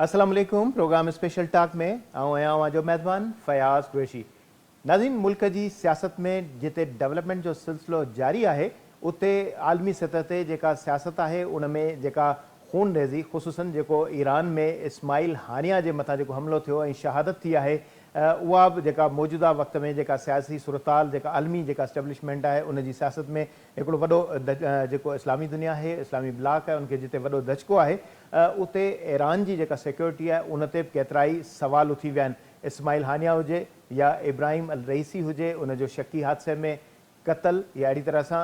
अस्सलाम वालेकुम। Programme special talk में आऊं जो मेज़बान फयाज़ कुरैशी। नाज़रीन, मुल्क जी सियासत में जिते डेवलपमेंट जो सिलसिलो जारी है उते आलमी सतह ते जेका सियासत है उन में जेका खून रेज़ी ख़ुसूसन जेको ईरान में इस्माइल हानिया जे मथां जेको हमलो थियो ऐं शहादत थी है, उहा बि जेका मौजूदा वक़्त में जेका सियासी सूरताल जेका आलमी जेका स्टेब्लिशमेंट है उन जी सियासत में हिकिड़ो वॾो जेको इस्लामी दुनिया है, इस्लामी ब्लॉक है, उनखे जिते वॾो दचको है, उते ईरान जी जेका सिक्योरिटी है उन ते केतिरा ई सवाल उथी विया आहिनि। इस्माइल हानिया हुजे या इब्राहिम अल रईसी हुजे, उन जो शकी हादसे में क़तल, या अहिड़ी तरह सां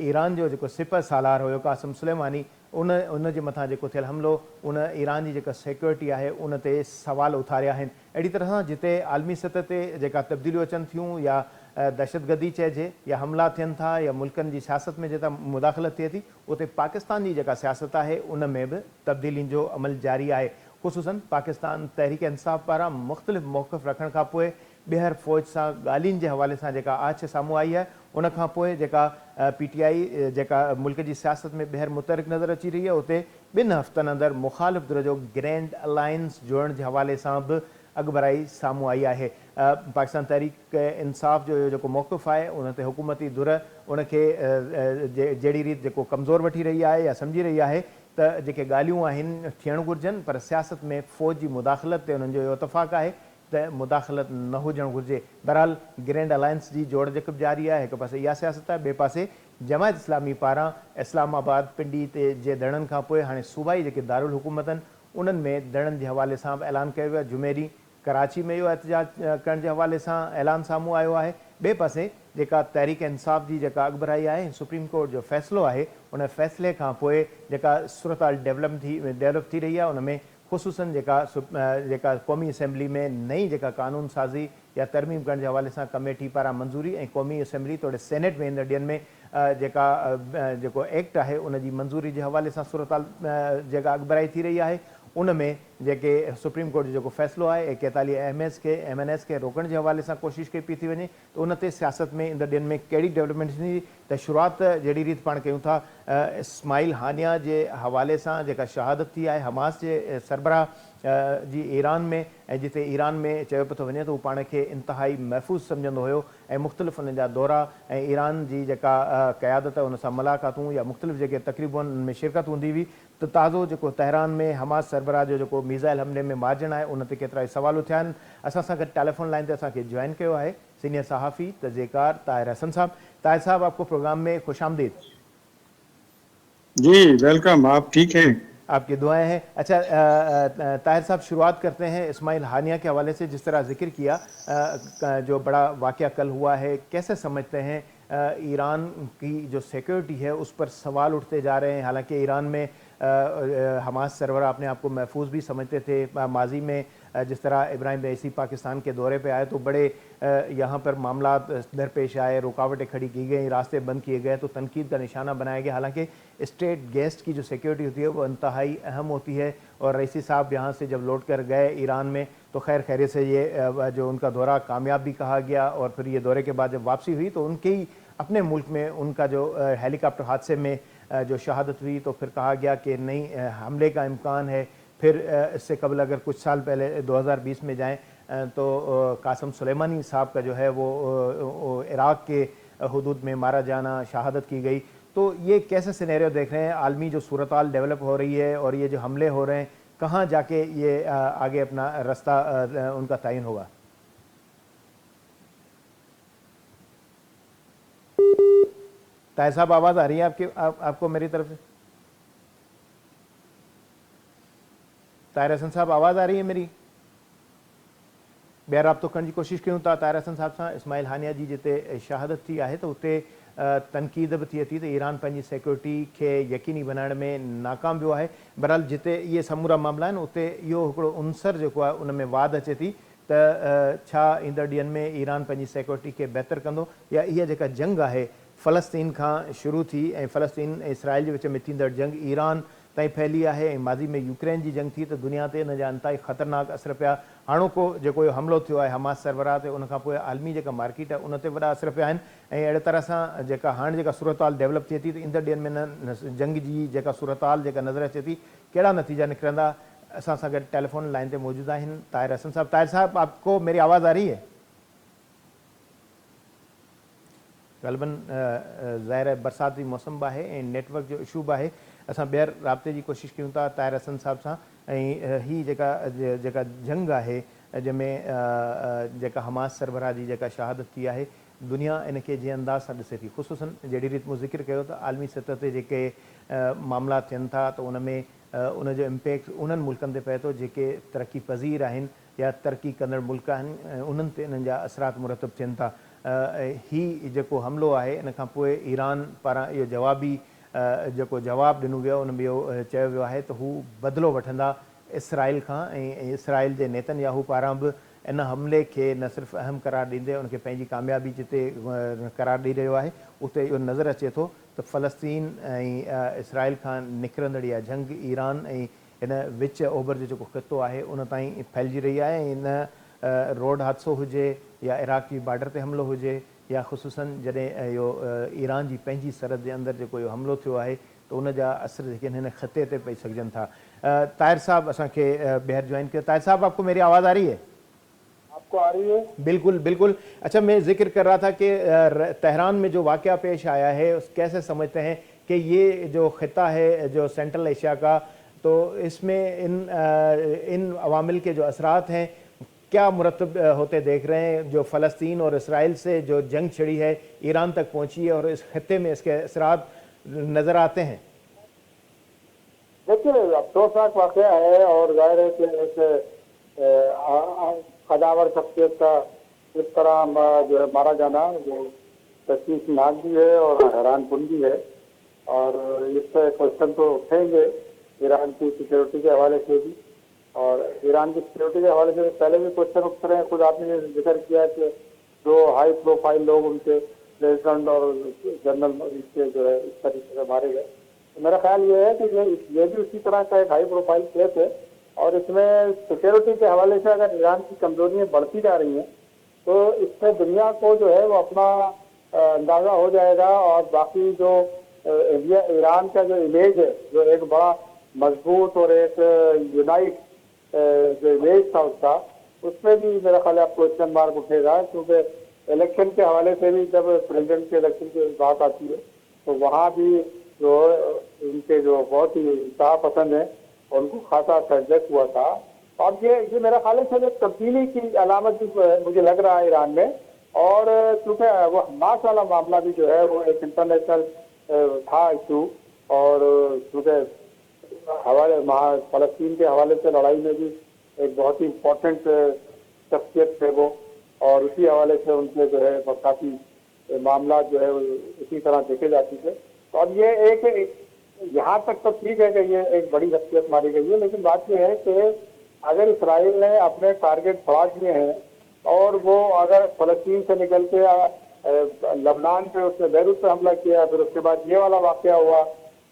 ईरान जो जेको सिपह सालार हुयो क़ासिम सुलेमानी, उन जे मथां जेको थियल हमलो, उन ईरान जी जेका सिक्योरिटी आहे उन ते सवाल उथारिया आहिनि। अहिड़ी तरह सां जिते आलमी सतह ते जेका तब्दीलियूं अचनि थियूं, या दहशतगर्दी चइजे, या हमला थियनि था, या मुल्कनि जी सियासत में जितां मुदाख़लत थिए थी, उते पाकिस्तान जी जेका सियासत आहे उन में बि तब्दीलियुनि जो अमल जारी आहे। ख़ुसूसन पाकिस्तान तहरीक इंसाफ़ पारां मुख़्तलिफ़ मौक़िफ़ रखण खां पोइ ॿीहर फ़ौज सां ॻाल्हियुनि जे हवाले सां जेका आछ साम्हूं आई आहे, उन खां पोइ जेका PTI जेका मुल्क जी सियासत में ॿीहर मुतहरिक नज़र अची रही आहे, उते 2 हफ़्तनि अंदरि मुख़ालिफ़ धुर जो ग्रैंड अलायंस जोड़ण जे हवाले सां बि अॻुभराई साम्हूं आई आहे। पाकिस्तान तहरीक इंसाफ़ जो जेको मौक़िफ़ आहे उन ते हुकूमती धुर उनखे जहिड़ी रीति जेको कमज़ोर वठी रही आहे या सम्झी रही आहे त जेके ॻाल्हियूं आहिनि थियणु घुरिजनि, पर सियासत में फ़ौज जी मुदाख़लत ते उन्हनि जो इहो इतफ़ाक़ आहे त मुदाख़लत न हुजणु घुरिजे। बहरहाल ग्रैंड अलायंस जी जोड़ जक जारी आहे। हिकु पासे इहा सियासत आहे, ॿिए पासे जमायत इस्लामी पारां इस्लामाबाद पिंडी ते जे धरननि खां पोइ हाणे सूबाई जेके दारुल हुकूमत आहिनि उन्हनि में धरननि जे हवाले सां बि ऐलान कयो वियो आहे। जुमे ॾींहुं कराची में इहो एहतजाज करण जे हवाले सां ऐलान साम्हूं आयो आहे। ॿिए पासे जेका तहरीक इंसाफ़ जी जेका अॻुभराई आहे, सुप्रीम कोर्ट जो फ़ैसिलो आहे, उन फ़ैसिले खां पोइ जेका सूरत डेवलप थी रही आहे, उन में ख़ुसूसन जेका क़ौमी असेंबली में नई जेका कानून साज़ी या तरमीम करण जे हवाले सां कमेटी पारां मंज़ूरी ऐं क़ौमी असेंबली तोड़े सेनेट में ईंदड़ ॾींहंनि में जेका जेको एक्ट आहे उन जी मंज़ूरी जे हवाले सां सूरत जेका अॻुभराई थी रही आहे, उन में जेके सुप्रीम कोर्ट जो जेको फ़ैसिलो आहे 41 MNS खे रोकण जे हवाले सां कोशिशि कई पई थी वञे, त उन ते सियासत में ईंदड़ ॾींहंनि में कहिड़ी डेवलपमेंट थींदी। त शुरूआति जहिड़ी रीति पाण कयूं था इस्माइल हानिया जे हवाले सां जेका शहादत थी आहे हमास जे सरबराह जी ईरान में, ऐं जिते ईरान में चयो पियो थो वञे त हू पाण खे इंतिहाई महफ़ूज़ सम्झंदो हुयो ऐं मुख़्तलिफ़ उन जा दौरा ऐं ईरान जी जेका क़यादत उन सां मुलाक़ातूं या मुख़्तलिफ़ जेके तक़रीबुनि में शिरकत हूंदी हुई, त ताज़ो जेको तहरान में हमास सरबराह जो जेको मीज़ाइल हमले में मार्जन आहे उन ते केतिरा ई सवाल उथिया आहिनि। असां सां गॾु टेलीफोन लाइन ते असांखे जॉइन कयो आहे सीनियर सहाफ़ी तज़ीकार ताहिर हसन साहब। ताहिर साहब, आपको प्रोग्राम में खुश आमदीद। जी वेलकम। आप ठीक हैं? आपकी दुआएं हैं। अच्छा ताहिर साहब, शुरुआत करते हैं इस्माइल हानिया के हवाले से। जिस तरह जिक्र किया जो बड़ा वाक़या कल हुआ है, कैसे समझते हैं ईरान की जो सिक्योरिटी है उस पर सवाल उठते जा रहे हैं। हालांकि ईरान में हमास सरबराह अपने आप को महफूज भी समझते थे। माजी में जिस तरह इब्राहिम रईसी पाकिस्तान के दौरे पे आए तो बड़े यहाँ पर मामला दरपेश आए, रुकावटें खड़ी की गई, रास्ते बंद किए गए, तो तनकीद का निशाना बनाया गया। हालांकि स्टेट गेस्ट की जो सिक्योरिटी होती है वो इंतहाई अहम होती है, और रईसी साहब यहाँ से जब लौट कर गए ईरान में तो खैर खैरियत से ये जो उनका दौरा कामयाब भी कहा गया, और फिर ये दौरे के बाद जब वापसी हुई तो उनके ही अपने मुल्क में उनका जो हेलीकॉप्टर हादसे में जो शहादत हुई, तो फिर कहा गया कि नहीं हमले का इम्कान है। फिर इससे कबल अगर कुछ साल पहले 2020 में जाएं तो कासिम सुलेमानी साहब का जो है वो इराक़ के हुदूद में मारा जाना, शहादत की गई। तो ये कैसे सिनेरियो देख रहे हैं, आलमी जो सूरत हाल डेवलप हो रही है और ये जो हमले हो रहे हैं, कहाँ जाके ये आगे अपना रास्ता उनका तयन होगा? ताहिर साहब, आवाज़ आ रही है आपको मेरी तरफ से? ताहिर हसन साहब, आवाज़ आ रही है मेरी? ॿीहर राब्तो करण जी कोशिशि कयूं था ताहिर हसन साहब सां। इस्माइल हानिया जी जिते शहादत थी आहे त उते तनक़ीद बि थिए थी त ईरान पंहिंजी सिक्योरिटी खे यकीनी बनाइण में नाकाम वियो आहे। बहरहाल जिते इहे समूरा मामला आहिनि उते इहो हिकिड़ो उनसर जेको आहे उन में वाद अचे थी त छा ईंदड़ ॾींहंनि में ईरान पंहिंजी सिक्योरिटी खे बहितर कंदो, या इहा जेका जंग आहे फ़लस्तीन खां शुरू थी ऐं फ़लस्तीन ऐं इसराइल जे विच में थींदड़ जंग ईरान ताईं फैली आहे, ऐं माज़ी में यूक्रेन जी जंग थी त दुनिया ते इन जा इंतिहाई ख़तरनाक असर पिया। हाणोको जेको इहो हमलो थियो आहे हमास सरबराह ते, उनखां पोइ आलमी जेका मार्केट आहे उन ते वॾा असर पिया आहिनि। ऐं अहिड़े तरह सां जेका हाणे जेका सूरत हाल डेवलप थिए थी त ईंदड़ ॾींहंनि में जंग जी जेका सूरत हाल जेका नज़र अचे थी, कहिड़ा नतीजा निकिरंदा असां सां गॾु टेलीफोन लाइन ते मौजूद आहिनि ताहिर हसन साहब। ताहिर साहब, आपको मेरी आवाज़ आ रही है? ग़ालिबन ज़ाहिर है बरसाती मौसम बि आहे ऐं नेटवर्क जो इशू बि आहे। असां ॿीहर राब्ते जी कोशिशि कयूं था ताहिर हसन साहब सां। ऐं ही जेका जंग आहे जंहिंमें जेका हमास सरबराह जी जेका शहादत थी आहे, दुनिया इन खे जंहिं अंदाज़ सां ॾिसे थी, ख़ुसूसन जहिड़ी रीति मूं ज़िक्र कयो त आलमी सतह ते जेके मामला थियनि था त उन में उनजो इम्पैक्ट उन्हनि मुल्कनि ते पए थो जेके तरक़ी पज़ीर आहिनि या तरक़ी कंदड़ मुल्क आहिनि, उन्हनि ते इन्हनि जा असरात मुरतब थियनि था। ही जेको हमिलो आहे इन खां पोइ ईरान पारां इहो जवाबी जेको जवाबु ॾिनो वियो उन में इहो चयो वियो आहे त हू बदिलो वठंदा इसराइल खां ऐं इसराइल जे नेतन्याहू पारां बि इन हमले खे न सिर्फ़ु अहम करार ॾींदे उनखे पंहिंजी कामयाबी जिते करार ॾेई रहियो आहे, उते इहो नज़र अचे थो त फ़लस्तीन ऐं इसराइल खां निकिरंदड़ इहा जंग ईरान ऐं हिन विच ओभर जो जेको ख़ितो आहे उन ताईं फैलिजी रही आहे। ऐं इन रोड हादसो हुजे या इराक जी बॉर्डर ते हमिलो हुजे या ख़ुसूसन जॾहिं इहो ईरान जी पंहिंजी सरहद जे अंदरि जेको इहो हमिलो थियो आहे त उन जा असर जेके हिन ख़िते ते पई सघजनि था। ताहिर साहब असांखे ॿीहर जॉइन कयो। ताहिर साहब, आपको मेरी आवाज़ आ रही है? आपको आ रही है? बिल्कुल बिल्कुल। अच्छा, मैं जिक्र कर रहा था कि तेहरान में जो वाक़या पेश आया है उस कैसे समझते हैं कि ये जो ख़िता है जो सेंट्रल एशिया का, तो इसमें इन अवामिल के जो असरात हैं क्या मुरतब होते देख रहे हैं? जो फ़लस्तीन और इसराइल से जो जंग छिड़ी है, ईरान तक पहुंची है और इस खत्ते में इसके असरात नज़र आते हैं। देखिए, अफसोसनाक वाक़या है और जाहिर है कि एक कदावर शख्सियत का इस तरह जो है मारा जाना जो तशवीशनाक भी है और हैरानकुन भी है। और इस पर क्वेश्चन तो उठेंगे ईरान की सिक्योरिटी के हवाले से भी, और ईरान की सिक्योरिटी के हवाले से पहले भी क्वेश्चन उठ रहे हैं। खुद आपने जिक्र किया कि जो हाई प्रोफाइल लोग उनके प्रेसिडेंट और जनरल इसके जो है इस तरीके से मारे गए। तो मेरा ख्याल ये है कि ये भी उसी तरह का एक हाई प्रोफाइल केस है और इसमें सिक्योरिटी के हवाले से अगर ईरान की कमजोरियां बढ़ती जा रही हैं तो इससे दुनिया को जो है वो अपना अंदाजा हो जाएगा। और बाकी जो ईरान का जो इमेज है, जो एक बड़ा मजबूत और एक यूनाइट जो इमेज था उसका, उसमें भी मेरा ख्याल क्वेश्चन मार्क उठेगा। क्योंकि इलेक्शन के हवाले से भी जब प्रेसिडेंट के इलेक्शन की बात आती है तो वहाँ भी जो उनके जो बहुत ही इंतहा पसंद है उनको खासा सेटबैक हुआ था। और ये मेरा ख्याल से एक तब्दीली की अलामत मुझे लग रहा है ईरान में। और क्योंकि वो हमास वाला मामला भी जो है वो एक इंटरनेशनल था इशू, और क्योंकि हवाले फ़लस्तीन के हवाले से लड़ाई में भी एक बहुत ही इम्पोर्टेंट शख्सियत थे वो, और उसी हवाले से उनके जो है काफ़ी मामला जो है इसी तरह देखे जाते थे। और ये एक यहाँ तक तो ठीक है कि ये एक बड़ी शख्सियत मारी गई है, लेकिन बात यह है कि अगर इसराइल ने अपने टारगेट बढ़ा दिए हैं और वो अगर फ़लस्तीन से निकल के लबनान पे उसने बैरूत पे हमला किया, फिर उसके बाद ये वाला वाक़या हुआ,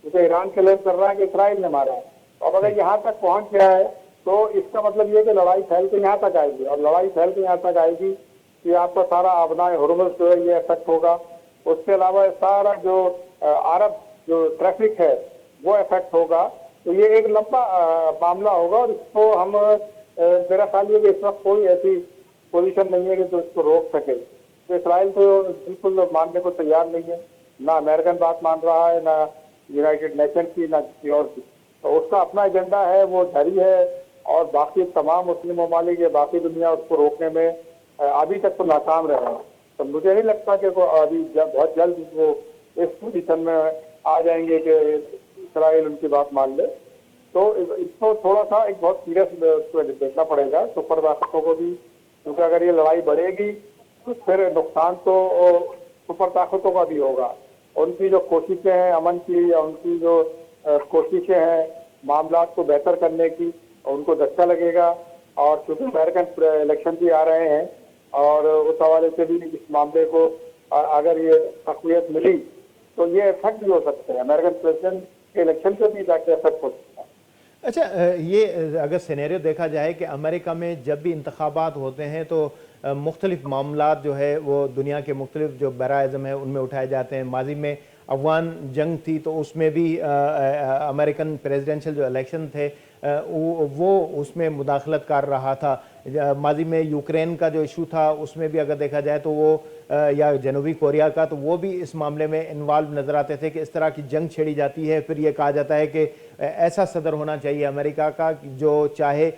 उसे ईरान क्लेम कर रहा है कि इसराइल ने मारा है। अब अगर यहाँ तक पहुँच गया है तो इसका मतलब ये कि लड़ाई फैल के यहाँ तक आएगी, और लड़ाई फैल के यहाँ तक आएगी कि आपका सारा अबनाए हुर्मुज़ जो है ये इफेक्ट होगा। उसके अलावा सारा जो अरब जो ट्रैफिक है वो इफेक्ट होगा। तो ये एक लंबा मामला होगा और इसको हम मेरा ख्याल ये कि इस वक्त कोई ऐसी पोजीशन नहीं है कि जो इसको रोक सके। तो इसराइल तो बिल्कुल मानने को तैयार नहीं है, ना अमेरिकन बात मान रहा है, ना यूनाइटेड नेशन की, ना किसी और की। तो उसका अपना एजेंडा है, वो जारी है, और बाकी तमाम मुस्लिम ममालिक या बाकी दुनिया उसको रोकने में अभी तक तो नाकाम रहे हैं। तो मुझे नहीं लगता कि वो अभी बहुत जल्द वो इस पोजीशन में आ जाएंगे कि इसराइल उनकी बात मान ले। तो इसको थोड़ा सा एक बहुत सीरियस देखना पड़ेगा सुपर ताकतों को भी, क्योंकि अगर ये लड़ाई बढ़ेगी तो फिर नुकसान तो सुपर ताकतों का भी होगा। उनकी जो कोशिशें हैं अमन की, या उनकी जो कोशिशें हैं मामला को बेहतर करने की, उनको धक्का लगेगा। और क्योंकि अमेरिकन इलेक्शन भी आ रहे हैं और उस हवाले से भी इस मामले को अगर ये तक़वियत मिली तो ये इफेक्ट भी हो सकते हैं, अमेरिकन प्रेसिडेंट के इलेक्शन से भी जाके इफेक्ट हो सकता है। अच्छा, ये अगर सिनेरियो देखा जाए कि अमेरिका में जब भी इंतखाबात होते हैं तो मुख्तलिफ मामलात जो है वो दुनिया के मुख्तलिफ जो बराएज़म है उनमें उठाए जाते हैं। माजी में अफ़गान जंग थी तो उसमें भी अमेरिकन प्रेसिडेंशियल जो इलेक्शन थे वो उसमें मुदाखलत कर रहा था। माजी में यूक्रेन का जो इशू था उसमें भी अगर देखा जाए तो वो या जनूबी कोरिया का, तो वो भी इस मामले में इन्वॉल्व नजर आते थे कि इस तरह की जंग छेड़ी जाती है। फिर ये कहा जाता है कि ऐसा सदर होना चाहिए अमेरिका का जो चाहे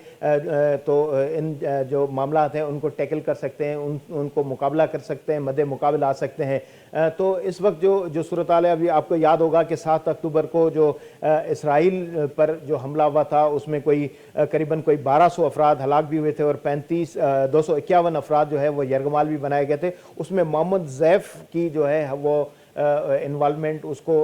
तो इन जो मामला हैं उनको टैकल कर सकते हैं, उनको मुकाबला कर सकते हैं, मद्दे मुकाबला आ सकते हैं। तो इस वक्त जो सूरत हाल है, अभी आपको याद होगा कि 7 अक्टूबर को जो इसराइल पर जो हमला हुआ था उसमें करीबन 1200 अफराद हलाक भी हुए थे और 251 अफराद जो है वो यरगमाल भी बनाए गए थे। उसमें मोहम्मद ज़ैफ की जो है वो इन्वॉल्वमेंट उसको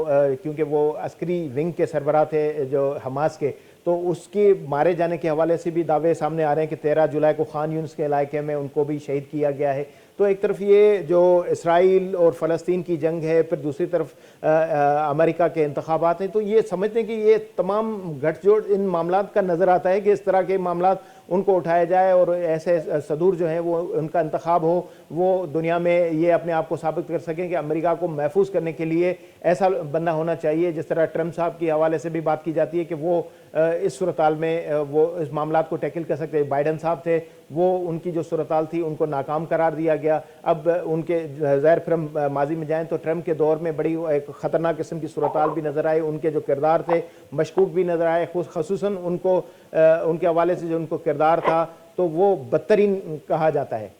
क्योंकि वो अस्करी विंग के सरबराह थे जो हमास के, तो उसके मारे जाने के हवाले से भी दावे सामने आ रहे हैं कि 13 जुलाई को खान यूनिस के इलाके में उनको भी शहीद किया गया है। तो एक तरफ ये जो इसराइल और फ़लस्तीन की जंग है, फिर दूसरी तरफ अमेरिका के इंतखाबात हैं, तो ये समझते हैं कि ये तमाम गठजोड़ इन मामलात का नज़र आता है कि इस तरह के मामलात उनको उठाया जाए और ऐसे सदूर जो हैं वो उनका इंतखाब हो, वो दुनिया में ये अपने आप को साबित कर सकें कि अमेरिका को महफूज करने के लिए ऐसा बंदा होना चाहिए। जिस तरह ट्रंप साहब के हवाले से भी बात की जाती है कि वो इस सूरत हाल में वो इस मामलात को टैकल कर सकते हैं। बाइडन साहब थे, वो उनकी जो सूरत हाल थी उनको नाकाम करार दिया गया। अब उनके ज़ाहिर फिर हम माजी में जाएँ तो ट्रंप के दौर में बड़ी एक ख़तरनाक किस्म की सूरत हाल भी नज़र आई, उनके जो किरदार थे मशकूक भी नज़र आए, ख़ुसूसन उनको उनके हवाले से जो उनको किरदार था तो वो बदतरीन कहा जाता है।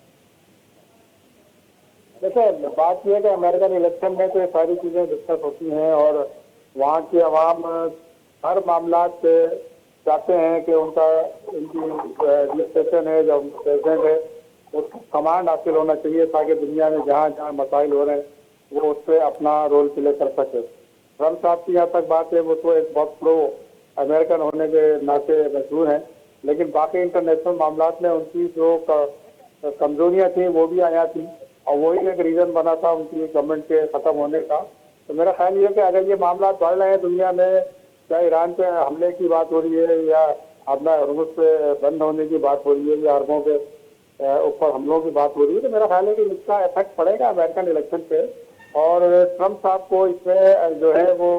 देखिए, बात यह है कि अमेरिकन इलेक्शन में तो ये सारी चीजें डिस्कस होती हैं और वहाँ की आवाम हर मामला पे चाहते हैं कि उनकी एडमिनिस्ट्रेशन है, जो प्रेसिडेंट है, उसको कमांड हासिल होना चाहिए ताकि दुनिया में जहाँ जहाँ मसाइल हो रहे हैं वो उस पर अपना रोल प्ले कर सके। ट्रंप साहब की यहाँ तक बात है, वो तो एक बहुत प्रो अमेरिकन होने के नाते मशहूर हैं, लेकिन बाकी इंटरनेशनल मामलात में उनकी जो कमजोरियाँ थी वो भी आया थी और वही एक रीजन बना था उनकी गवर्नमेंट के खत्म होने का। तो मेरा ख्याल ये है कि अगर ये मामला बढ़ रहे हैं दुनिया में, चाहे ईरान पे हमले की बात हो रही है या अपना हरमुज पे बंद होने की बात हो रही है या अरबों के ऊपर हमलों की बात हो रही है, तो मेरा ख्याल है कि इसका इफेक्ट पड़ेगा अमेरिकन इलेक्शन पे और ट्रंप साहब को इसमें जो है वो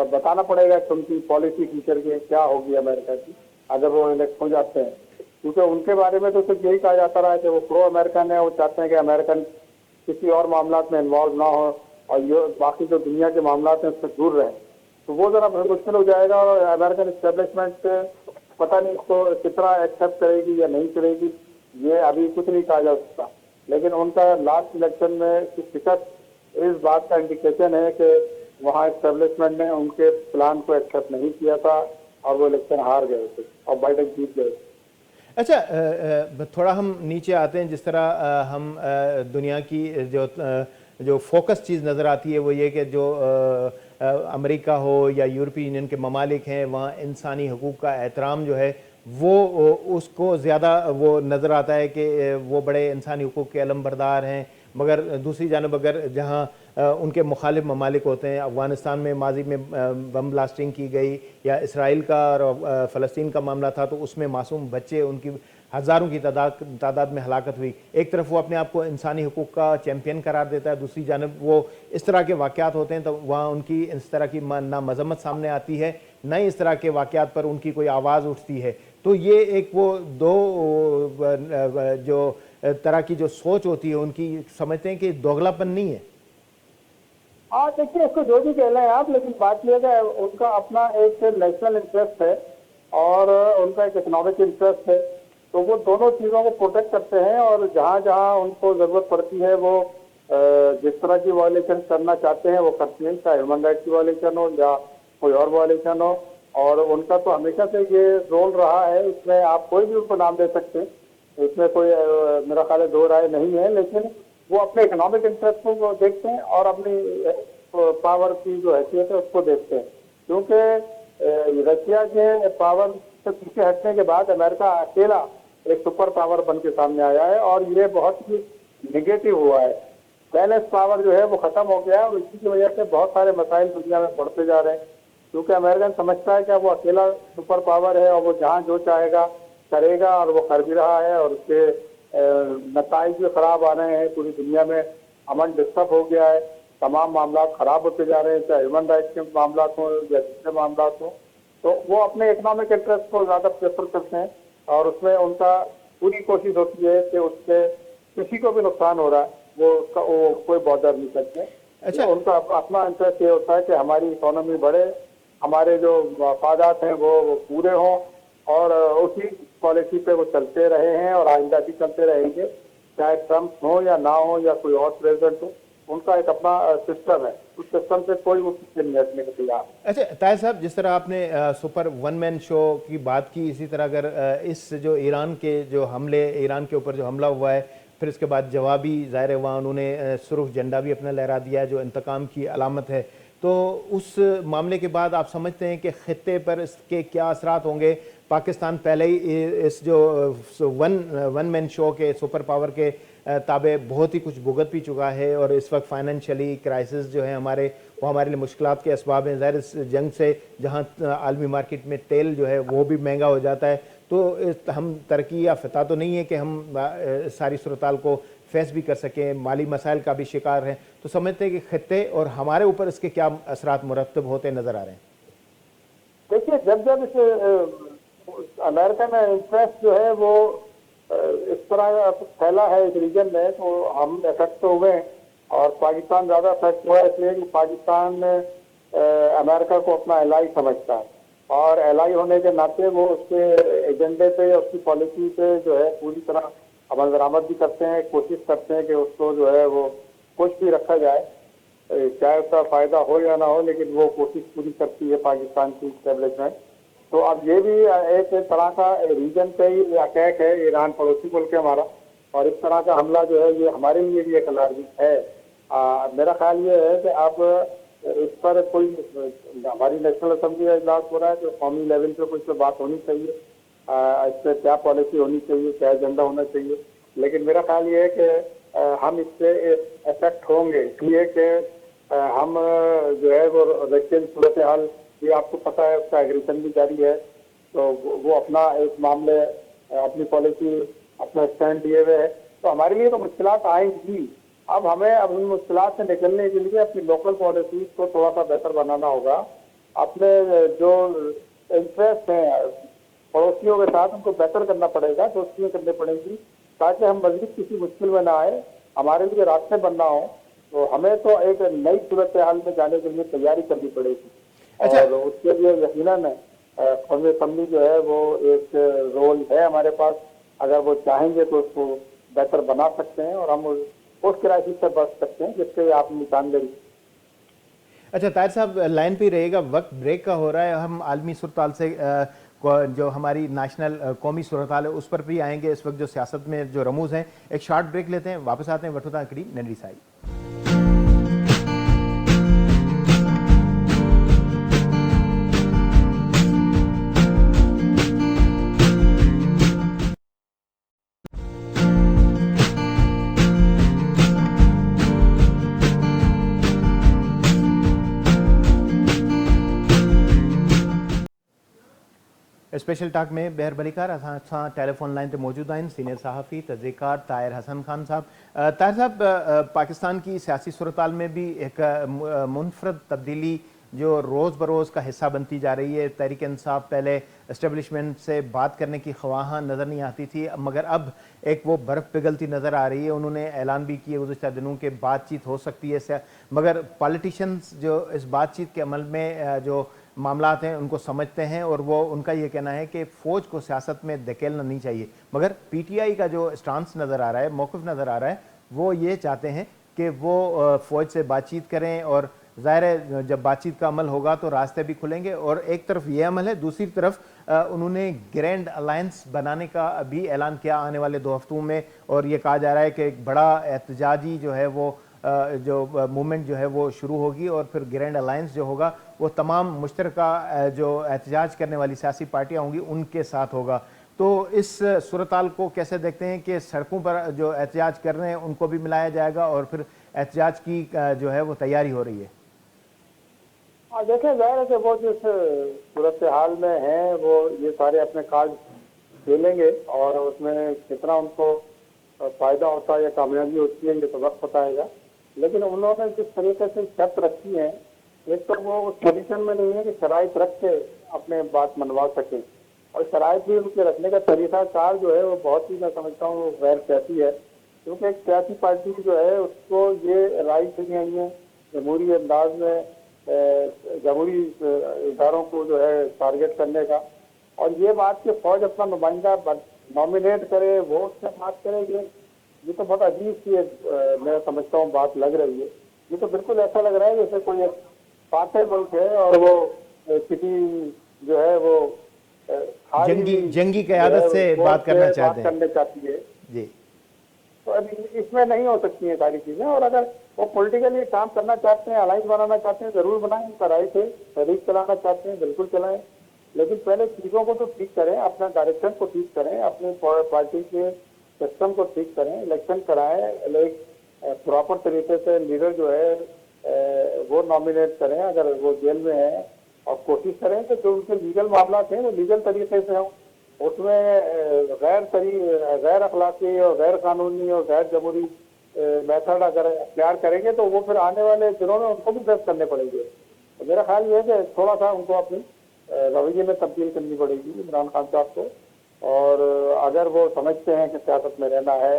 बताना पड़ेगा कि उनकी पॉलिसी फ्यूचर की क्या होगी अमेरिका की अगर वो इलेक्ट हो जाते हैं। क्योंकि उनके बारे में तो सिर्फ यही कहा जाता रहा है कि वो प्रो अमेरिकन है, वो चाहते हैं कि अमेरिकन किसी और मामलात में इन्वॉल्व ना हो और ये बाकी जो दुनिया के मामलात हैं उससे दूर रहें। तो वो जरा मुश्किल हो जाएगा और अमेरिकन इस्टेब्लिशमेंट पता नहीं इसको कितना एक्सेप्ट करेगी या नहीं करेगी, ये अभी कुछ नहीं कहा जा सकता। लेकिन उनका लास्ट इलेक्शन में शिकस्त इस बात का इंडिकेशन है कि वहाँ इस्टेब्लिशमेंट ने उनके प्लान को एक्सेप्ट नहीं किया था और वो इलेक्शन हार गए थे और बाइडन जीत गए। अच्छा, थोड़ा हम नीचे आते हैं। जिस तरह हम दुनिया की जो फोकस चीज़ नज़र आती है वो ये कि जो अमेरिका हो या यूरोपीय यूनियन के ममालिक हैं, वहाँ इंसानी हकूक़ का एहतराम जो है वो उसको ज़्यादा वो नज़र आता है कि वो बड़े इंसानी हकूक़ के अलमबरदार हैं। मगर दूसरी जानब अगर जहाँ उनके मुखालिफ ममालिक होते हैं, अफ़गानिस्तान में माजी में बम ब्लास्टिंग की गई या इसराइल का और फ़लस्तीन का मामला था तो उसमें मासूम बच्चे उनकी हज़ारों की तादाद में हलाकत हुई। एक तरफ वो अपने आप को इंसानी हकूक़ का चैम्पियन करार देता है, दूसरी जानब वो इस तरह के वाक़यात होते हैं तो वहाँ उनकी इस तरह की ना मजम्मत सामने आती है, न इस तरह के वाक़यात पर उनकी कोई आवाज़ उठती है। तो ये एक वो दो जो तरह की जो सोच होती है उनकी, समझते हैं कि दोगलापन नहीं है। हाँ, देखिए इसको जो भी कह लें आप, लेकिन बात यह है उनका अपना एक नेशनल इंटरेस्ट है और उनका एक इकोनॉमिक इंटरेस्ट है, तो वो दोनों चीज़ों को प्रोटेक्ट करते हैं और जहाँ जहाँ उनको ज़रूरत पड़ती है वो जिस तरह की वायलेशन करना चाहते हैं वो करते हैं, चाहे ह्यूमन राइट की वायलेशन हो या कोई और वायलेशन हो। और उनका तो हमेशा से ये रोल रहा है, इसमें आप कोई भी उनको नाम दे सकते हैं, इसमें कोई मेरा ख्याल है दो राय नहीं है, लेकिन वो अपने इकोनॉमिक इंटरेस्ट को देखते हैं और अपनी पावर की जो हैसियत है उसको देखते हैं। क्योंकि रशिया के पावर से पीछे हटने के बाद अमेरिका अकेला एक सुपर पावर बन के सामने आया है और ये बहुत ही निगेटिव हुआ है। बैलेंस पावर जो है वो खत्म हो गया है और इसी की वजह से बहुत सारे मसाइल दुनिया में बढ़ते जा रहे हैं। क्योंकि अमेरिकन समझता है कि वो अकेला सुपर पावर है और वो जहाँ जो चाहेगा करेगा और वो कर भी रहा है और उसके नताइज भी खराब आ रहे हैं। पूरी दुनिया में अमन डिस्टर्ब हो गया है, तमाम मामला खराब होते जा रहे हैं, चाहे ह्यूमन राइट्स के मामला हों या दूसरे मामला हों। तो वो अपने इकोनॉमिक इंटरेस्ट को ज्यादा प्रेफर करते हैं और उसमें उनका पूरी कोशिश होती है कि उससे किसी को भी नुकसान हो रहा है वो कोई बॉर्डर नहीं करते। अच्छा। उनका अपना इंटरेस्ट ये होता है कि हमारी इकोनॉमी बढ़े, हमारे जो मफादात हैं वो पूरे हों और उसी पॉलिसी पे वो चलते रहे हैं और आइंदा भी चलते रहेंगे, चाहे ट्रम्प हो या ना हो या कोई और प्रेसिडेंट हो। उनका एक अपना सिस्टम है, उस सिस्टम से कोई वो पीछे नहीं हटने को तैयार है। अच्छा ताहिर साहब, जिस तरह आपने सुपर वन मैन शो की बात की, इसी तरह अगर इस जो ईरान के जो हमले, ईरान के ऊपर जो हमला हुआ है, फिर इसके बाद जवाबी ज़ाहिर हुआ, उन्होंने सुर्ख झंडा भी अपना लहरा दिया जो इंतकाम की अलामत है। तो उस मामले के बाद आप समझते हैं कि खित्ते पर इसके क्या असरात होंगे? पाकिस्तान पहले ही इस जो वन मैन शो के सुपर पावर के ताबे बहुत ही कुछ भुगत भी चुका है और इस वक्त फाइनेंशियली क्राइसिस जो है हमारे, वो हमारे लिए मुश्किलात के असबाब हैं। ज़ाहिर इस जंग से जहाँ आलमी मार्केट में तेल जो है वो भी महंगा हो जाता है, तो हम तरक्की या फतह तो नहीं है कि हम सारी सूरताल को फेस भी कर सकें, माली मसाइल का भी शिकार हैं। तो समझते हैं कि खित्ते और हमारे ऊपर इसके क्या असरात मुरतब होते नज़र आ रहे हैं? देखिए, जब जब इस अमेरिकन इंटरेस्ट जो है वो इस तरह फैला है इस रीजन में, तो हम इफेक्ट तो हुए और पाकिस्तान ज्यादा इफेक्ट हुआ है, इसलिए कि पाकिस्तान अमेरिका को अपना एलाई समझता है और एलाई होने के नाते वो उसके एजेंडे पे, उसकी पॉलिसी पे जो है पूरी तरह अमल दरामद भी करते हैं, कोशिश करते हैं कि उसको जो है वो कुछ भी रखा जाए, चाहे उसका फायदा हो या ना हो, लेकिन वो कोशिश पूरी करती है पाकिस्तान की स्टेब्लिशमेंट। तो अब ये भी एक तरह का रीजन पे ही अटैक है, ईरान पड़ोसी मुल्क है हमारा, और इस तरह का हमला जो है ये हमारे लिए भी एक अलार्मिंग है। मेरा ख्याल ये है कि अब इस पर कोई हमारी नेशनल असेंबली का इजलास हो रहा है, तो कौमी लेवल पे कुछ बात होनी चाहिए, इस पर क्या पॉलिसी होनी चाहिए, क्या एजेंडा होना चाहिए। लेकिन मेरा ख्याल ये है कि हम इससे इफेक्ट होंगे, इसलिए कि हम जो है वो रशियन सूरत हाल, ये आपको पता है, उसका एग्रेशन भी जारी है, तो वो अपना एक मामले, अपनी पॉलिसी, अपना स्टैंड लिए हुए है। तो हमारे लिए तो मुश्किलात आएंगी। अब हमें अब उन मुश्किलात से निकलने के लिए अपनी लोकल पॉलिसीज को थोड़ा सा बेहतर बनाना होगा, अपने जो इंटरेस्ट हैं पड़ोसियों के साथ उनको बेहतर करना पड़ेगा, दोस्तियाँ करनी पड़ेंगी, ताकि हम मज़ीद किसी मुश्किल में ना आए, हमारे लिए रास्ते बनना हो। तो हमें तो एक नई सूरत हाल में जाने के लिए तैयारी करनी पड़ेगी। अच्छा। और उसके लिए यकीनन कौमी असेंबली जो है वो एक रोल है हमारे पास, अगर वो चाहेंगे तो उसको बेहतर बना सकते हैं और हम उस क्राइसिस से बच सकते हैं जिससे आप निशान लेंगे। अच्छा ताहिर साहब, लाइन पे रहेगा, वक्त ब्रेक का हो रहा है। हम आलमी सूरताल से जो हमारी नेशनल कौमी सूरताल है उस पर भी आएंगे। इस वक्त जो सियासत में जो रमूज हैं, एक शॉर्ट ब्रेक लेते हैं, वापस आते हैं वठुदा कड़ी नंडी साई। स्पेशल टॉक में बहर भलीकार असां टेलीफोन लाइन ते मौजूद आहिनि सीनियर सहाफ़ी तहज़ीक़ार ताहिर हसन खान साहब। ताहिर साहब, पाकिस्तान की सियासी सूरताल में भी एक मुनफरद तब्दीली जो रोज़ बरोज़ का हिस्सा बनती जा रही है। तहरीक इंसाफ पहले इस्टेब्लिशमेंट से बात करने की ख्वाहां नज़र नहीं आती थी, मगर अब एक वो बर्फ़ पिघलती नज़र आ रही है। उन्होंने ऐलान भी किए गुज़श्ता दिनों के बातचीत हो सकती है, मगर पॉलिटिशियंस जो इस बातचीत के अमल में जो मामलात हैं उनको समझते हैं और वो उनका ये कहना है कि फ़ौज को सियासत में धकेलना नहीं चाहिए। मगर पीटीआई का जो स्टांस नज़र आ रहा है, मौक़िफ़ नज़र आ रहा है, वो ये चाहते हैं कि वो फ़ौज से बातचीत करें और ज़ाहिर है जब बातचीत का अमल होगा तो रास्ते भी खुलेंगे। और एक तरफ ये अमल है, दूसरी तरफ उन्होंने ग्रैंड अलायंस बनाने का भी ऐलान किया आने वाले 2 हफ्तों में, और ये कहा जा रहा है कि एक बड़ा एहतजाजी जो है वो जो मूवमेंट जो है वो शुरू होगी और फिर ग्रैंड अलायंस जो होगा वो तमाम मुश्तरका जो एहतजाज करने वाली सियासी पार्टियाँ होंगी उनके साथ होगा। तो इस सूरताल को कैसे देखते हैं कि सड़कों पर जो एहतजाज कर रहे हैं उनको भी मिलाया जाएगा और फिर एहतजाज की जो है वो तैयारी हो रही है? देखें, जाहिर है कि वो जिस सूरत हाल में हैं वो ये सारे अपने कार्ड खेलेंगे और उसमें कितना उनको फायदा होता है या कामयाबी होती है ये तो वक्त बताएगा। लेकिन उन्होंने जिस तरीके से शर्त रखी है एक तो वो उस पोजीशन में नहीं है कि शराइत रख के अपने बात मनवा सके, और शराइत भी उनके रखने का तरीकाकार जो है वो बहुत ही, मैं समझता हूँ, गैर सियासी है। क्योंकि एक सियासी पार्टी जो है उसको ये राइट नहीं आई है जमहूरी अंदाज में जमहूरी इदारों को जो है टारगेट करने का। और ये बात कि फौज अपना नुमाइंदा नॉमिनेट करे, वोट से बात करे, ये तो बहुत अजीब सी मैं समझता हूँ बात लग रही है। ये तो बिल्कुल ऐसा लग रहा है जैसे कोई फातेह मुल्क है और वो किसी जो है वो जंगी क़यादत से बात करना चाहते हैं, करने चाहती है जी। तो अभी इसमें नहीं हो सकती है सारी चीजें। और अगर वो पॉलिटिकली काम करना चाहते हैं, अलायंस बनाना चाहते हैं, जरूर बनाएं, उनका राइट है। तहरीक चलाना चाहते हैं, बिल्कुल चलाएं, लेकिन पहले चीजों को तो ठीक करें, अपना डायरेक्शन को ठीक करें, अपनी पार्टी के सिस्टम को ठीक करें, इलेक्शन कराएं, प्रॉपर तरीके से लीडर जो है वो नॉमिनेट करें। अगर वो जेल में है और कोशिश करें कि जो उनके लीगल मामला थे वो लीगल तरीके से हों, उसमें गैर अखलाकी और गैर कानूनी और गैर जमहूरी मेथड अगर अख्तियार करेंगे तो वो फिर आने वाले दिनों में उनको भी फेस करने पड़ेंगे। तो मेरा ख्याल ये है कि थोड़ा सा उनको अपनी रवैये में तब्दील करनी पड़ेगी इमरान खान साहब को। और अगर वो समझते हैं कि सियासत में रहना है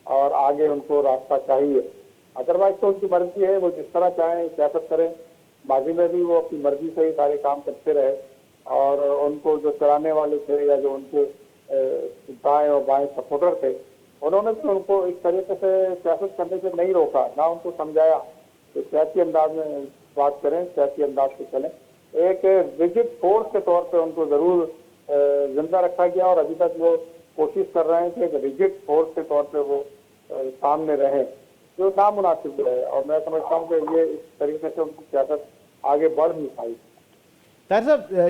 और आगे उनको रास्ता चाहिए, अदरवाइज तो उनकी मर्जी है, वो जिस तरह चाहें सियासत करें। माजी में भी वो अपनी मर्जी से ही सारे काम करते रहे और उनको जो चलाने वाले थे या जो उनके दाएं और बाएं सपोर्टर थे, उन्होंने भी उनको इस तरीके से सियासत करने से नहीं रोका, ना उनको समझाया कि सियासी अंदाज में बात करें, सियासी अंदाज से चलें। एक रिजिड फोर्स के तौर पे उनको जरूर जिंदा रखा गया और अभी तक वो कोशिश कर रहे हैं कि एक रिजिड फोर्स के तौर पे वो सामने रहे, जो नामुनासिब है। और मैं समझता हूँ कि ये इस तरीके से उनकी सियासत आगे बढ़ नहीं पाई। ताहिर साहब,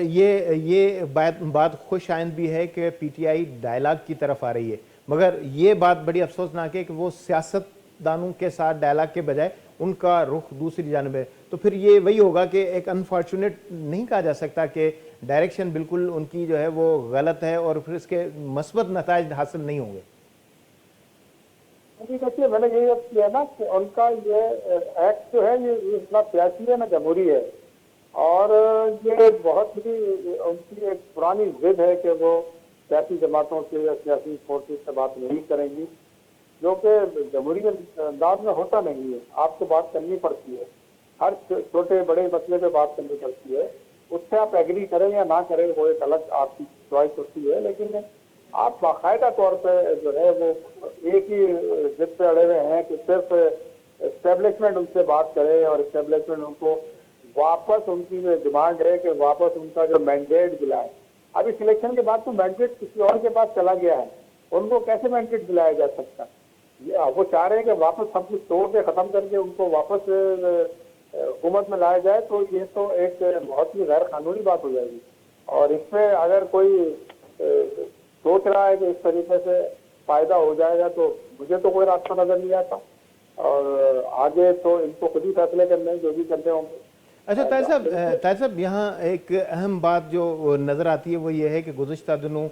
ये बात खुश आइंद भी है कि पीटीआई डायलॉग की तरफ आ रही है, मगर ये बात बड़ी अफसोसनाक है कि वो सियासतदानों के साथ डायलॉग के बजाय उनका रुख दूसरी जानब है। तो फिर ये वही होगा कि एक अनफॉर्चुनेट नहीं कहा जा सकता कि डायरेक्शन बिल्कुल उनकी जो है वो गलत है और फिर इसके मस्बत नताइज हासिल नहीं होंगे। देखिए, मैंने यही किया ना कि उनका ये एक्ट जो है ये इतना सियासी है ना जमहूरी है, और ये बहुत ही उनकी एक पुरानी जिद है कि वो सियासी जमातों से या सियासी फोर्सेस से बात नहीं करेंगी, जो कि जमहूरी अंदाज में होता नहीं है। आपको बात करनी पड़ती है, हर छोटे बड़े मसले पे बात करनी पड़ती है। उससे आप एग्री करें या ना करें वो एक अलग आपकी चॉइस होती है, लेकिन आप बाकायदा तौर पे जो है वो एक ही जिद पे अड़े हुए हैं कि सिर्फ एस्टेब्लिशमेंट उनसे बात करे और एस्टेब्लिशमेंट उनको वापस, उनकी जो डिमांड है कि वापस उनका जो मैंडेट दिलाए। अभी सिलेक्शन के बाद तो मैंडेट किसी और के पास चला गया है, उनको कैसे मैंडेट दिलाया जा सकता? वो चाह रहे हैं कि वापस सब कुछ तोड़ के खत्म करके उनको वापस हुकूमत में लाया जाए, तो ये तो एक बहुत ही गैर कानूनी बात हो जाएगी। और इसमें अगर कोई सोच रहा है कि इस तरीके से फायदा हो जाएगा, तो मुझे तो कोई रास्ता नजर नहीं आता। और आगे तो इनको खुद ही फैसले करने जो भी करने होंगे। अच्छा ताहिर साहब, यहाँ एक अहम बात जो नज़र आती है वो ये है कि गुज़िश्ता दिनों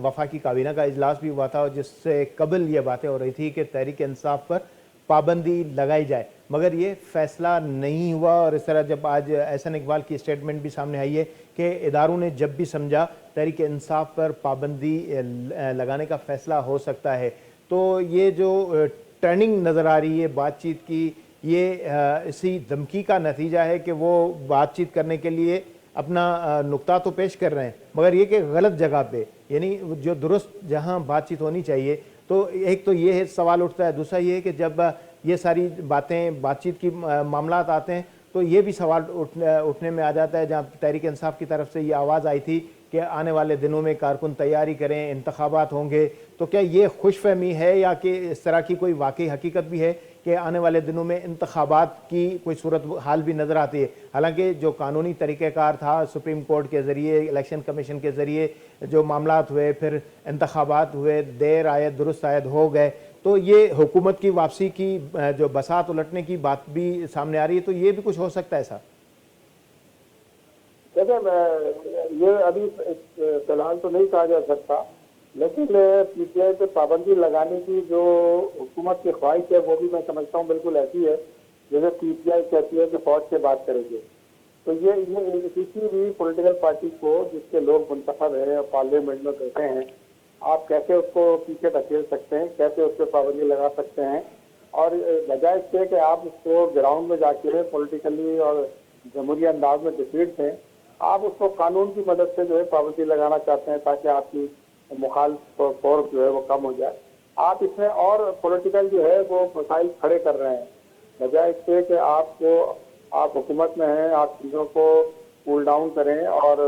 वफाकी काबीना का इजलास भी हुआ था और जिससे कबल ये बातें हो रही थी कि तहरीक इंसाफ पर पाबंदी लगाई जाए, मगर ये फैसला नहीं हुआ। और इस तरह जब आज एहसन इकबाल की स्टेटमेंट भी सामने आई है कि इदारों ने जब भी समझा तहरीक इंसाफ पर पाबंदी लगाने का फैसला हो सकता है, तो ये जो टर्निंग नज़र आ रही है बातचीत की, ये इसी धमकी का नतीजा है कि वो बातचीत करने के लिए अपना नुक्ता तो पेश कर रहे हैं, मगर ये कि गलत जगह पे, यानी जो दुरुस्त जहां बातचीत होनी चाहिए। तो एक तो ये है सवाल उठता है, दूसरा ये है कि जब ये सारी बातें बातचीत की मामलात आते हैं तो ये भी सवाल उठने में आ जाता है, जहाँ तहरीक इंसाफ की तरफ से ये आवाज़ आई थी कि आने वाले दिनों में कारकुन तैयारी करें, इंतखाबात होंगे, तो क्या ये खुशफहमी है या कि इस तरह की कोई वाकई हकीकत भी है कि आने वाले दिनों में इंतखाबात की कोई सूरत हाल भी नज़र आती है? हालांकि जो कानूनी तरीक़ेकार था सुप्रीम कोर्ट के ज़रिए, इलेक्शन कमीशन के ज़रिए जो मामलात हुए, फिर इंतखाबात हुए, देर आयत दुरुस्त आयत हो गए, तो ये हुकूमत की वापसी की जो बसात उलटने की बात भी सामने आ रही है, तो ये भी कुछ हो सकता है ऐसा? देखिए, ये अभी फिलहाल तो नहीं कहा जा सकता, लेकिन पीटीआई पे पाबंदी लगाने की जो हुकूमत की ख्वाहिश है वो भी मैं समझता हूँ बिल्कुल ऐसी है जैसे पीटीआई कहती है कि फौज से बात करेंगे। तो ये किसी भी पॉलिटिकल पार्टी को जिसके लोग मुंतखब है और पार्लियामेंट में बैठे हैं, आप कैसे उसको पीछे धकेल सकते हैं, कैसे उस पर पाबंदी लगा सकते हैं। और बजाय इसके कि आप उसको ग्राउंड में जाके पॉलिटिकली और जमहूरी अंदाज में डिफीट दें, आप उसको कानून की मदद से जो है पाबंदी लगाना चाहते हैं ताकि आपकी मुखालिफ फोर्स जो है वो कम हो जाए। आप इसमें और पॉलिटिकल जो है वो मसाइल खड़े कर रहे हैं, बजाय इससे कि आप हुकूमत में हैं, आप चीज़ों को कूल डाउन करें। और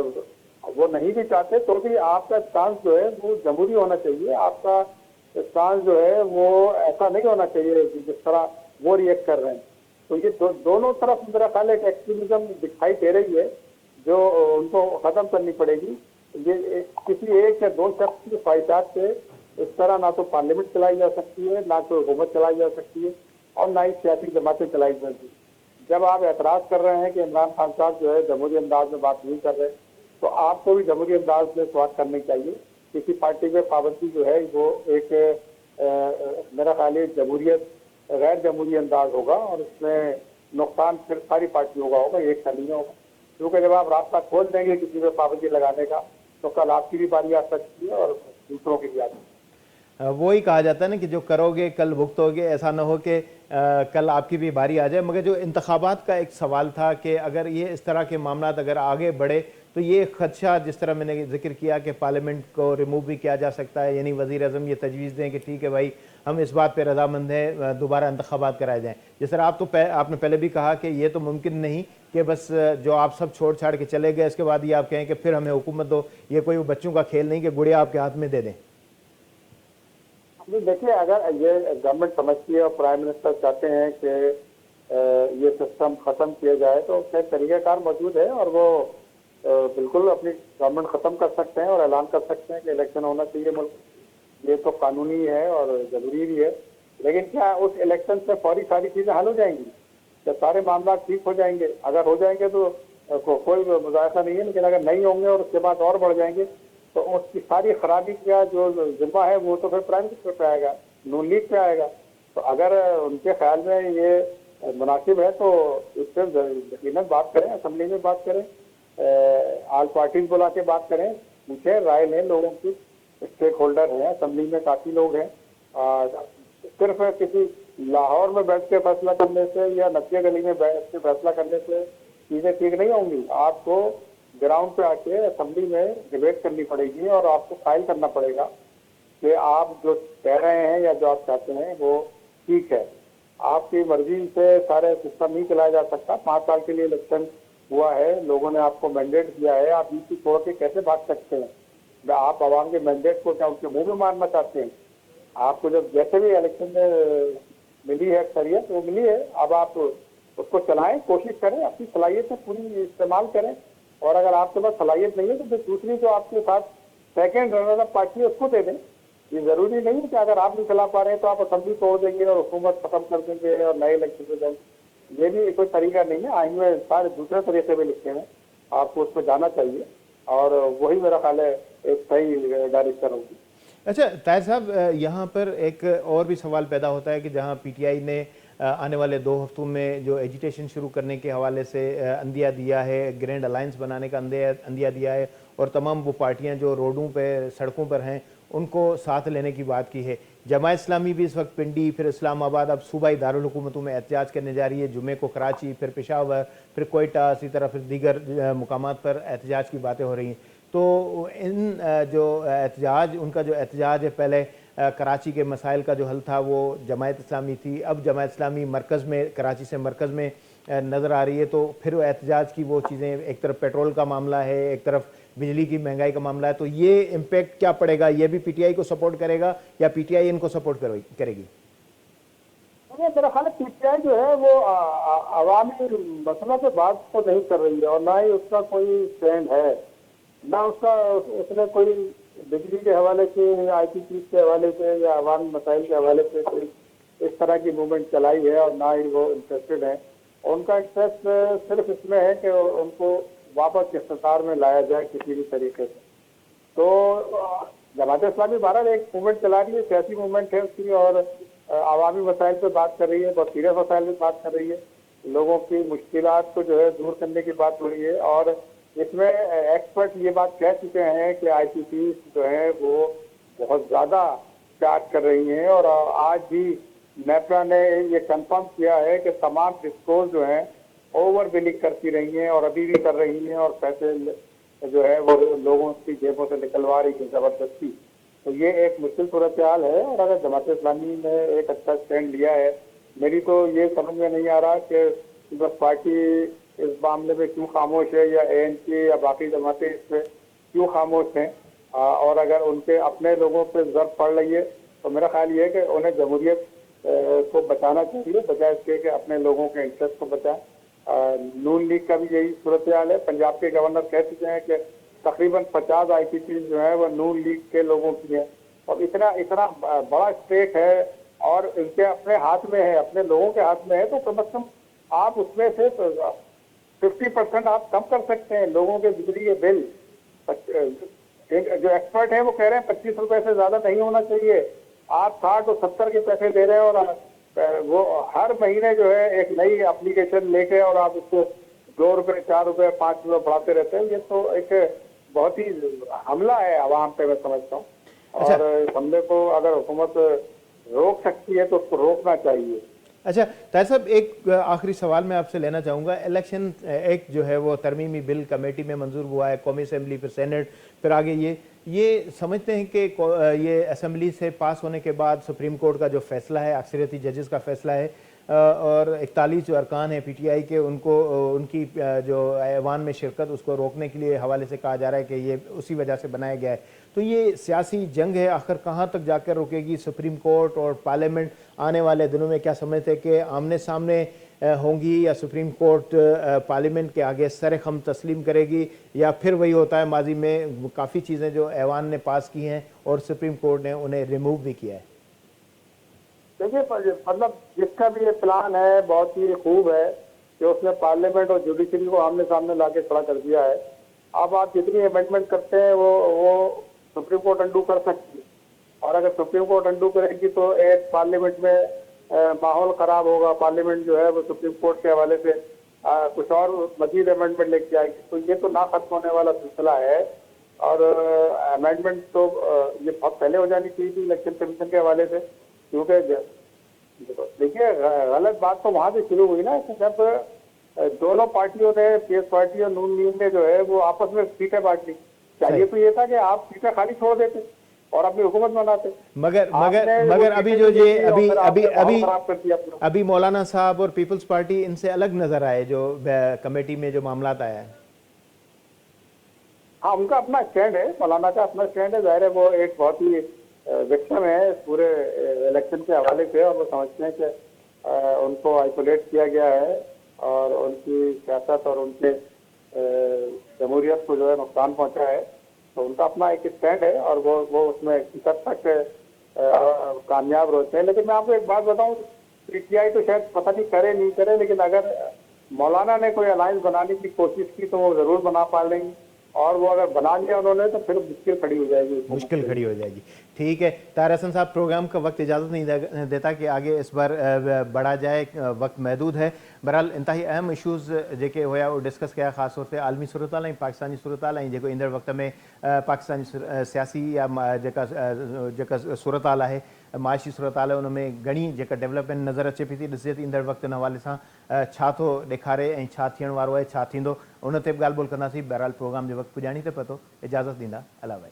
वो नहीं भी चाहते तो भी आपका स्टांस जो है वो जमहूरी होना चाहिए। आपका स्टांस जो है वो ऐसा नहीं होना चाहिए जिस तरह वो रिएक्ट कर रहे हैं। तो ये दोनों तरफ मेरा ख्याल एक एक्सट्रीमिज्म दिखाई दे रही है जो उनको खत्म करनी पड़ेगी। ये किसी एक या दो शख्स की ख्वाहिशात से इस तरह ना तो पार्लियामेंट चलाई जा सकती है, ना तो हुकूमत चलाई जा सकती है, और ना ही सियासी जमातें चलाई जा सकती है। जब आप एतराज कर रहे हैं कि इमरान खान साहब जो है जमहूरी अंदाज में बात नहीं कर रहे, तो आपको भी जमहूरी अंदाज में बात करनी चाहिए। किसी पार्टी में पाबंदी जो है वो एक मेरा ख्याल है जमहूरियत गैर जमहूरी अंदाज होगा, और इसमें नुकसान फिर सारी पार्टियों का होगा, एक का नहीं होगा। क्योंकि जब आप रास्ता खोल देंगे किसी में पाबंदी लगाने का, तो कल आपकी भी बारी आ सकती है और दूसरों की भी आ सकती है। वो ही कहा जाता है ना कि जो करोगे कल भुगतोगे, ऐसा ना हो कि कल आपकी भी बारी आ जाए। मगर जो इंतखाबात का एक सवाल था कि अगर ये इस तरह के मामला अगर आगे बढ़े तो ये खदशा, जिस तरह मैंने जिक्र किया कि पार्लियामेंट को रिमूव भी किया जा सकता है, यानी वज़ीर आज़म ये तजवीज़ दें कि ठीक है भाई हम इस बात पर रजामंद हैं, दोबारा इंतखाबात कराए जाएँ। जिस तरह आपने पहले भी कहा कि ये तो मुमकिन नहीं कि बस जो आप सब छोड़ छाड़ के चले गए इसके बाद ये आप कहें कि फिर हमें हुकूमत दो। ये कोई बच्चों का खेल नहीं कि गुड़िया आपके हाथ में दे दें। देखिए, अगर ये गवर्नमेंट समझती है और प्राइम मिनिस्टर चाहते हैं कि ये सिस्टम खत्म किया जाए, तो कई तरीक़ाकार मौजूद है और वो बिल्कुल अपनी गवर्नमेंट खत्म कर सकते हैं और ऐलान कर सकते हैं कि इलेक्शन होना चाहिए मुल्क। ये तो कानूनी है और जरूरी भी है। लेकिन क्या उस इलेक्शन से फौरी सारी चीजें हल हो जाएंगी? क्या सारे मामला ठीक हो जाएंगे? अगर हो जाएंगे तो कोई मुजायका नहीं है, लेकिन अगर नहीं होंगे और उसके बाद और बढ़ जाएंगे तो उसकी सारी खराबी का जो जिम्मा है वो तो फिर प्राइम मिनिस्टर पे आएगा, नून लीग पे आएगा। तो अगर उनके ख्याल में ये मुनासिब है तो इस पर यकीनन बात करें, असेंबली में बात करें, ऑल पार्टीज बुला के बात करें, पूछे राय लें लोगों की। स्टेक होल्डर हैं, असेंबली में काफी लोग हैं। सिर्फ किसी लाहौर में बैठ के फैसला करने से या नदिया गली में बैठ के फैसला करने से चीजें ठीक नहीं होंगी। आपको ग्राउंड पे आके असेंबली में डिबेट करनी पड़ेगी और आपको फाइल करना पड़ेगा कि आप जो कह रहे हैं या जो आप चाहते हैं वो ठीक है। आपकी मर्जी से सारे सिस्टम नहीं चलाया जा सकता। 5 साल के लिए इलेक्शन हुआ है, लोगों ने आपको मैंडेट दिया है, आप बीच छोड़ के कैसे भाग सकते हैं? आप आवाम के मैंडेट को क्या उनके मुंह में मारना चाहते हैं? आपको जब जैसे भी इलेक्शन में मिली है अक्सरियत, वो मिली है, अब आप उसको चलाएं, कोशिश करें, अपनी सलाहियत से पूरी इस्तेमाल करें। और अगर आपके पास सलाहियत नहीं है तो फिर दूसरी जो आपके साथ सेकेंड रनर अप पार्टी है उसको दे दें। ये जरूरी नहीं है कि अगर आप नहीं चला पा रहे हैं तो आप असेंबली तोड़ देंगे और हुकूमत खत्म कर देंगे और नए इलेक्शन में जाएंगे। ये भी कोई तरीका नहीं है। आइन में सारे दूसरे तरीके में लिखे हैं, आपको उस पर जाना चाहिए और वही मेरा ख्याल है एक सही डायरेक्शन होगी। अच्छा ताहिर साहब, यहाँ पर एक और भी सवाल पैदा होता है कि जहाँ पीटीआई ने आने वाले 2 हफ्तों में जो एजिटेशन शुरू करने के हवाले से अंदिया दिया है, ग्रैंड अलायंस बनाने का अंदिया दिया है, और तमाम वो पार्टियाँ जो रोडों पे सड़कों पर हैं उनको साथ लेने की बात की है। जमात इस्लामी भी इस वक्त पिंडी, फिर इस्लामाबाद, अब सूबाई दारुल हुकूमतों में एहतजाज करने जा रही है। जुमे को कराची, फिर पेशावर, फिर कोयटा, इसी तरह फिर दीगर मुकामात पर एहतजाज की बातें हो रही हैं। तो इन जो एहतजाज, उनका जो एहतजाज है, पहले कराची के मसाइल का जो हल था वो जमात इस्लामी थी, अब जमात इस्लामी मरकज़ में, कराची से मरकज़ में नज़र आ रही है। तो फिर वो एहतजाज की वो चीज़ें, एक तरफ पेट्रोल का मामला है, एक तरफ बिजली की महंगाई का मामला है, तो ये इम्पेक्ट क्या पड़ेगा? ये भी पीटीआई को सपोर्ट करेगा या पीटीआई इनको सपोर्ट करेगी? मेरा ख्याल पीटीआई जो है वो अवामी मसला पे बात तो नहीं कर रही है और ना ही उसका कोई स्टैंड है, ना उसने कोई बिजली के हवाले से, आईटी के हवाले से या अवामी मसाइल के हवाले से कोई इस तरह की मूवमेंट चलाई है और ना ही वो इंटरेस्टेड है। उनका इंटरेस्ट सिर्फ इसमें है कि उनको वापस इख्तियार में लाया जाए किसी भी तरीके से। तो जमात इस्लामी बहरहाल एक मूवमेंट चला रही है, सियासी मूवमेंट है उसकी, और अवामी मसाइल पे बात कर रही है, बहुत सीरियस मसाइल पे बात कर रही है। लोगों की मुश्किलात को जो है दूर करने की बात हो रही है। और इसमें एक्सपर्ट ये बात कह चुके हैं कि आईसीटी जो है वो बहुत ज़्यादा चार्ज कर रही हैं। और आज भी नेपरा ने ये कंफर्म किया है कि तमाम डिस्कोज जो हैं ओवर बिलिंग करती रही हैं और अभी भी कर रही हैं, और पैसे जो है वो लोगों की जेबों से निकलवा रही है जबरदस्ती। तो ये एक मुश्किल सूरत हाल है। और अगर जमात इस्लामी ने एक अच्छा स्टैंड लिया है, मेरी तो ये समझ में नहीं आ रहा कि बस पार्टी इस मामले में क्यों खामोश है, या एएनपी या बाकी जमातें इस पर क्यों खामोश हैं। और अगर उनके अपने लोगों पे जरूरत पड़ रही है तो मेरा ख्याल ये है कि उन्हें जमहूरियत को बचाना चाहिए, बजाय इसके कि अपने लोगों के इंटरेस्ट को बचाएं। नून लीग का भी यही सूरत हाल है। पंजाब के गवर्नर कह चुके हैं कि तकरीबन 50 आईसीटी जो है वो नून लीग के लोगों की है। और इतना इतना बड़ा स्टेक है और इनके अपने हाथ में है, अपने लोगों के हाथ में है, तो कम से कम आप उसमें से 50% आप कम कर सकते हैं लोगों के बिजली के बिल। जो एक्सपर्ट है वो कह रहे हैं 25 रुपए से ज्यादा नहीं होना चाहिए। आप 60 और 70 के पैसे दे रहे हैं और वो हर महीने जो है एक नई एप्लीकेशन लेके और आप उसको 2 रुपए 4 रुपए 5 रुपए बढ़ाते रहते हैं। ये तो एक बहुत ही हमला है आवाम पे, मैं समझता हूँ। और इस हमले को अगर हुकूमत रोक सकती है तो उसको रोकना चाहिए। अच्छा ताहिर साहब, एक आखिरी सवाल मैं आपसे लेना चाहूँगा। इलेक्शन एक्ट जो है वो तरमीमी बिल कमेटी में मंजूर हुआ है, कौमी असम्बली, फिर सेनेट, फिर आगे ये समझते हैं कि ये असम्बली से पास होने के बाद सुप्रीम कोर्ट का जो फैसला है, अक्सरियती जजेस का फैसला है, और 41 जो अरकान हैं पीटीआई के, उनको उनकी जो ऐवान में शिरकत उसको रोकने के लिए हवाले से कहा जा रहा है कि ये उसी वजह से बनाया गया है। तो ये सियासी जंग है, आखिर कहाँ तक जाकर रुकेगी? सुप्रीम कोर्ट और पार्लियामेंट आने वाले दिनों में क्या समझते हैं कि आमने सामने होंगी, या सुप्रीम कोर्ट पार्लियामेंट के आगे सर खम तस्लीम करेगी, या फिर वही होता है माजी में काफ़ी चीज़ें जो ऐवान ने पास की हैं और सुप्रीम कोर्ट ने उन्हें रिमूव भी किया है? देखिए, मतलब जिसका भी ये प्लान है बहुत ही खूब है कि उसने पार्लियामेंट और जुडिशरी को आमने सामने लाके खड़ा कर दिया है। अब आप जितनी अमेंडमेंट करते हैं वो सुप्रीम कोर्ट अंडू कर सकती है। और अगर सुप्रीम कोर्ट अंडू करेगी तो एक पार्लियामेंट में माहौल खराब होगा। पार्लियामेंट जो है वो सुप्रीम कोर्ट के हवाले से कुछ और मजीद अमेंडमेंट लेके आएगी। तो ये तो ना खत्म होने वाला सिलसिला है। और अमेंडमेंट तो ये बहुत पहले हो जानी चाहिए थी इलेक्शन कमीशन के हवाले से, क्योंकि देखिए गलत बात तो वहां से शुरू हुई ना, जब दोनों पार्टियों ने, पीएस पार्टी और नून लीग ने जो है वो आपस में सीटें बांट ली। चाहिए तो ये था कि आप सीटें खाली छोड़ देते और अपनी हुकूमत बनाते। मगर अभी जो ये अभी मौलाना साहब और पीपल्स पार्टी इनसे अलग नजर आए जो कमेटी में जो मामलात आया है। हाँ, उनका अपना स्टैंड है, मौलाना का अपना स्टैंड है। जाहिर है वो एक बहुत ही विक्टिम है पूरे इलेक्शन के हवाले से, और वो समझते हैं कि उनको आइसोलेट किया गया है और उनकी सियासत और उनके जमहूरियत को जो है नुकसान पहुंचा है। तो उनका अपना एक स्टैंड है और वो उसमें किस हद तक कामयाब रहते हैं। लेकिन मैं आपको एक बात बताऊं, पीटीआई तो शायद पता नहीं करे नहीं करे, लेकिन अगर मौलाना ने कोई अलायंस बनाने की कोशिश की तो वो जरूर बना पा लेंगे, और वो अगर बना लिया उन्होंने तो फिर मुश्किल खड़ी हो जाएगी। ठीक है ताहिर हसन साहब, प्रोग्राम का वक्त इजाज़त नहीं देता कि आगे इस बार बढ़ा जाए, वक्त महदूद है। बहरहाल इंतहाई अहम इशूज़ जेके होया वो डिस्कस किया, ख़ास तौर से आलमी सूरत हाल, पाकिस्तानी सूरत हाल, जेको ईंदड़ वक्त में पाकिस्तानी सियासी या जेका सूरत हाल है, माशी सूरत हाल है, उनमें घणी जेका डेवलपमेंट नज़र अचे पई थी, ॾिसे थी ईंदड़ वक़्तनि हवाले सां छा थो ॾेखारे ऐं छा थियण वारो आहे, छा थींदो, उन ते बि ॻाल्हि ॿोल कंदासीं। बहरहाल प्रोग्राम जो वक़्तु पुॼाणी ते पतो, इजाज़त ॾींदा, अला भाई।